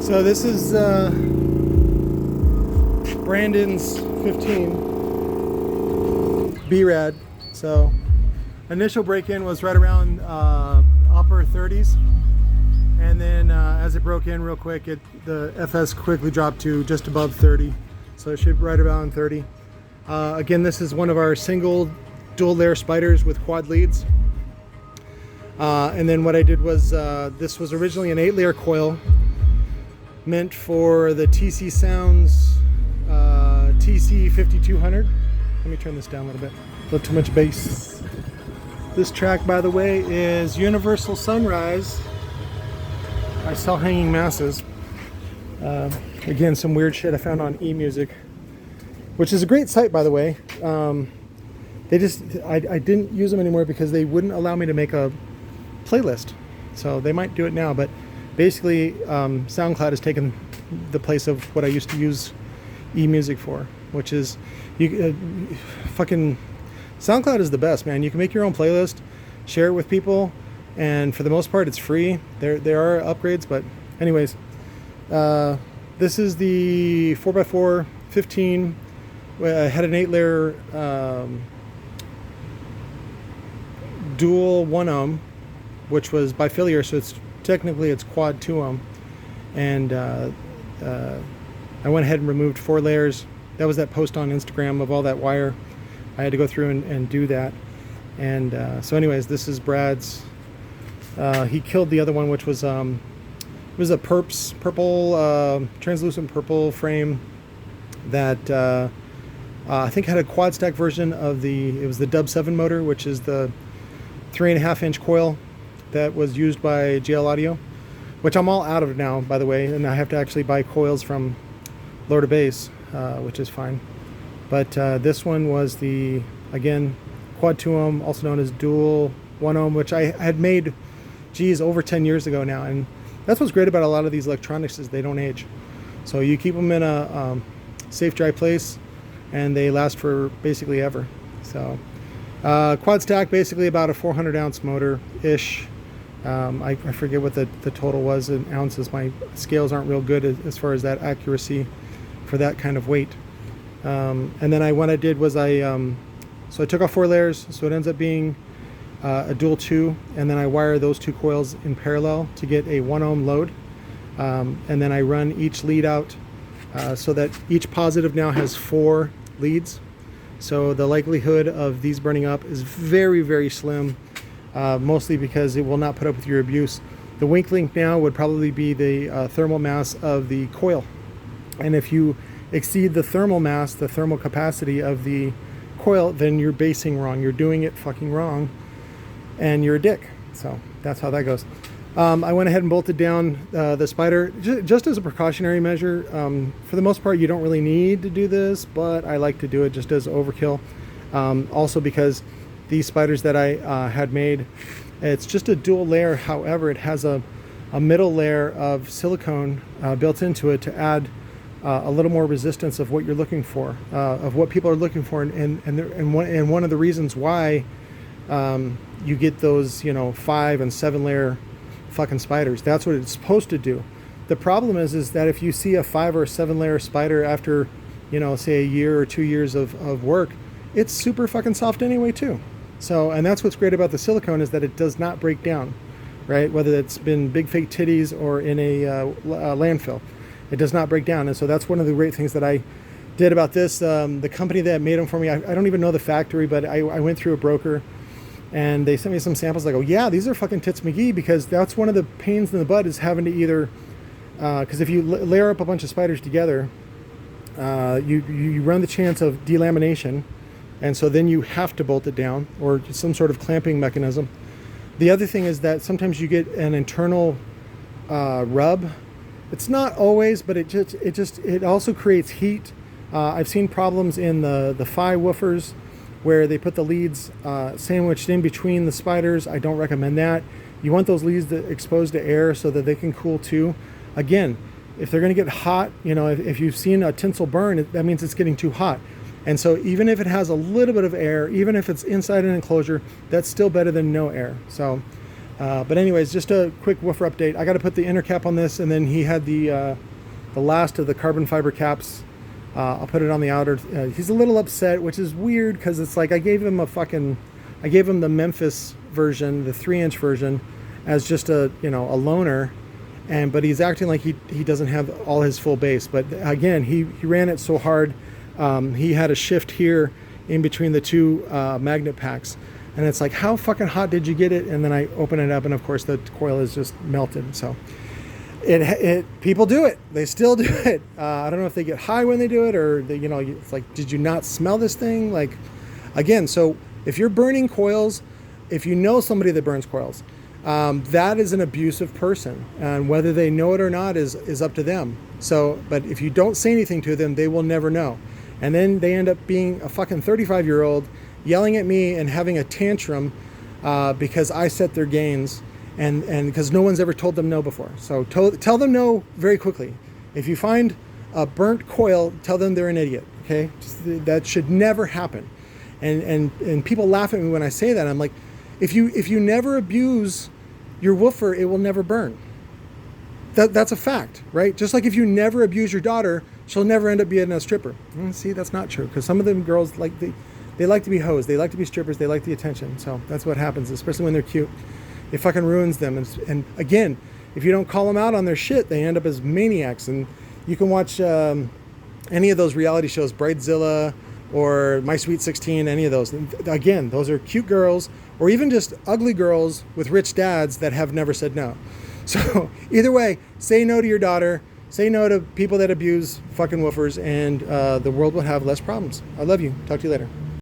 So this is Brandon's 15 B-Rad. So initial break-in was right around upper 30s, and then as it broke in real quick, the FS quickly dropped to just above 30. So it should right around 30. Again, this is one of our single dual layer spiders with quad leads. And then what I did was, this was originally an 8-layer coil meant for the TC Sounds TC 5200. Let me turn this down a little bit. A little too much bass. This track, by the way, is Universal Sunrise by Cell Hanging Masses. Again, some weird shit I found on eMusic, which is a great site, by the way. I didn't use them anymore because they wouldn't allow me to make a playlist. So they might do it now, but basically SoundCloud has taken the place of what I used to use eMusic for, which is fucking SoundCloud is the best, man. You can make your own playlist, share it with people, and for the most part it's free. There are upgrades, but anyways, this is the 4x4 15. Had an 8-layer dual 1 ohm, which was bifiliar, so it's quad 2 ohm, and I went ahead and removed 4 layers. That was that post on Instagram of all that wire. I had to go through and do that, and so anyways, this is Brad's. He killed the other one, which was it was a purple translucent purple frame that I think had a quad stack version of it was the Dub 7 motor, which is the 3.5-inch coil that was used by JL Audio, which I'm all out of now, by the way, and I have to actually buy coils from lower to base, which is fine. But this one was the, again, quad 2 ohm, also known as dual 1 ohm, which I had made, over 10 years ago now. And that's what's great about a lot of these electronics is they don't age. So you keep them in a safe, dry place, and they last for basically ever. So quad stack, basically about a 400-ounce motor-ish. I forget what the total was in ounces. My scales aren't real good as far as that accuracy for that kind of weight. And then what I did was so I took off 4 layers, so it ends up being a dual 2, and then I wire those 2 coils in parallel to get a 1 ohm load. And then I run each lead out so that each positive now has 4 leads. So the likelihood of these burning up is very, very slim, mostly because it will not put up with your abuse. The weak link now would probably be the thermal mass of the coil. And if you exceed the thermal mass, the thermal capacity of the coil, then you're basing wrong. You're doing it fucking wrong, and you're a dick. So that's how that goes. I went ahead and bolted down the spider just as a precautionary measure. For the most part, you don't really need to do this, but I like to do it just as overkill. Also because these spiders that I had made, it's just a dual layer. However, it has a middle layer of silicone built into it to add a little more resistance of what you're looking for, of what people are looking for, and one of the reasons why you get those 5 and 7 layer fucking spiders. That's what it's supposed to do. The problem is that if you see a 5 or 7 layer spider after say a year or 2 years of work, it's super fucking soft anyway too. So, and that's what's great about the silicone is that it does not break down, right? Whether it's been big fake titties or in a landfill, it does not break down. And so that's one of the great things that I did about this. The company that made them for me, I don't even know the factory, but I went through a broker, and they sent me some samples. I go, yeah, these are fucking tits McGee, because that's one of the pains in the butt is having to either, because if you layer up a bunch of spiders together, you run the chance of delamination, and so then you have to bolt it down or some sort of clamping mechanism. The other thing is that sometimes you get an internal rub. It's not always, but it also creates heat. I've seen problems in the phi woofers where they put the leads sandwiched in between the spiders. I don't recommend that. You want those leads exposed to air so that they can cool too. Again, if they're going to get hot, if you've seen a tinsel burn, that means it's getting too hot. And so even if it has a little bit of air, even if it's inside an enclosure, that's still better than no air. So But anyways, just a quick woofer update. I got to put the inner cap on this, and then he had the last of the carbon fiber caps. I'll put it on the outer. He's a little upset, which is weird because it's like I gave him the Memphis version, the 3-inch version, as just a loaner, but he's acting like he doesn't have all his full base. But again, he ran it so hard. He had a shift here in between the two magnet packs, and it's like, how fucking hot did you get it? And then I open it up, and of course the coil is just melted. So people do it. They still do it. I don't know if they get high when they do it, or it's like, did you not smell this thing? Like, again, so if you're burning coils, if you know somebody that burns coils, that is an abusive person, and whether they know it or not is up to them. So, but if you don't say anything to them, they will never know. And then they end up being a fucking 35-year-old yelling at me and having a tantrum because I set their gains, and because no one's ever told them no before. So tell them no very quickly. If you find a burnt coil, tell them they're an idiot. Okay, that should never happen. And people laugh at me when I say that. I'm like, if you never abuse your woofer, it will never burn. That's a fact, right? Just like if you never abuse your daughter, she'll never end up being a stripper. See, that's not true, because some of them girls they like to be hoes, they like to be strippers, they like the attention. So that's what happens, especially when they're cute. It fucking ruins them. And again, if you don't call them out on their shit, they end up as maniacs. And you can watch any of those reality shows, Bridezilla or My Sweet 16, any of those. And again, those are cute girls, or even just ugly girls with rich dads that have never said no. So either way, say no to your daughter, say no to people that abuse fucking woofers, and the world will have less problems. I love you. Talk to you later.